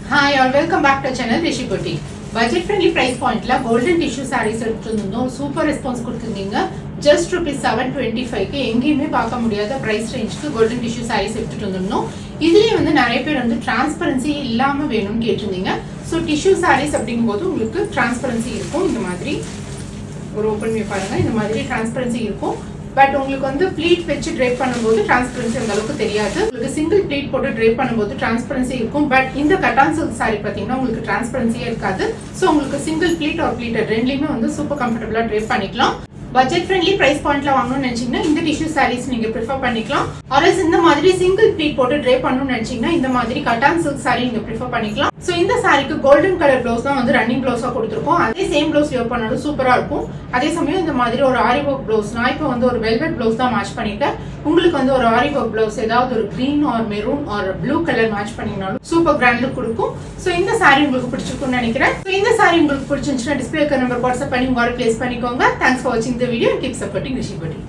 Hi all, welcome back to channel Rishi Boutique. Budget friendly price point la golden tissue sarees எடுத்துருந்தோம். Super response கொடுத்திருந்தீங்க. just rupees 725 க்கு எங்கேயுமே பார்க்க முடியாத price rangeக்கு golden tissue sarees எடுத்துட்டு வந்திருந்தோம். இதுலயே வந்து நிறைய பேர் வந்து transparency இல்லாம வேணும்னு கேட்டிருந்தீங்க. ஸோ tissue sarees அப்படிங்கும்போது உங்களுக்கு transparency இருக்கும். இந்த மாதிரி ஒரு ஓப்பன் வியூ பாருங்க, இந்த மாதிரி transparency இருக்கும். பட் உங்களுக்கு வந்து ப்ளீட் வச்சு ட்ரேப் பண்ணும்போது டிரான்ஸ்பரன்சி அந்த அளவுக்கு தெரியாது. உங்களுக்கு சிங்கிள் ப்ளீட் போட்டு ட்ரேப் பண்ணும்போது டிரான்ஸ்பரன்சி இருக்கும். பட் இந்த கட்டான் சில்க் சாரி பார்த்தீங்கன்னா உங்களுக்கு டிரான்ஸ்பரன்சியே இருக்காது. ஸோ உங்களுக்கு சிங்கிள் ப்ளீட் ஒரு ப்ளீட்டட் ரெண்டுலையுமே வந்து சூப்பர் கம்ஃபர்டபுளாக ட்ரேப் பண்ணிக்கலாம். பட்ஜெட் ஃப்ரெண்ட்லி பிரைஸ் பாயிண்ட்ல வாங்கணும்னு நினைச்சீங்கன்னா இந்த டிஷ்யூ சாரீஸ் நீங்க ப்ரிஃபர் பண்ணிக்கலாம். ஆர்எஸ் இந்த மாதிரி சிங்கிள் ப்ளீட் போட்டு ட்ரேப் பண்ணணும்னு நினைச்சீங்கன்னா இந்த மாதிரி கட்டான் சில்க் சாரி நீங்க ப்ரிஃபர் பண்ணிக்கலாம். ஸோ இந்த சாரிக்கு கோல்டன் கலர் ப்ளவுஸ் தான் வந்து ரன்னிங் ப்ளவுஸா கொடுத்துருக்கோம். அதே சேம் ப்ளவுஸ் யூஸ் பண்ணாலும் சூப்பரா இருக்கும். அதே சமயம் இந்த மாதிரி ஒரு ஆரி ஒர்க் ப்ளவுஸ், நான் இப்போ வந்து ஒரு வெல்வெட் ப்ளவுஸ் தான் மேட்ச் பண்ணிட்டேன். உங்களுக்கு வந்து ஒரு ஆரி ஒர்க் ப்ளவுஸ் ஏதாவது ஒரு green or maroon or blue colour match பண்ணிங்கனாலும் சூப்பர் கிராண்ட் லுக் கொடுக்கும். ஸோ இந்த சாரி உங்களுக்கு பிடிச்சிருக்கும்னு நினைக்கிறேன். ஸோ இந்த சாரி உங்களுக்கு பிடிச்சிருந்துச்சுன்னா டிஸ்பிளே நம்பர் வாட்ஸ்அப் பண்ணி உங்களோட பிளேஸ் பண்ணிக்கோங்க. தேங்க்ஸ் ஃபார் வாட்சிங் த வீடியோ. கீப் சப்போர்ட்டிங் ரிஷி பட்டி.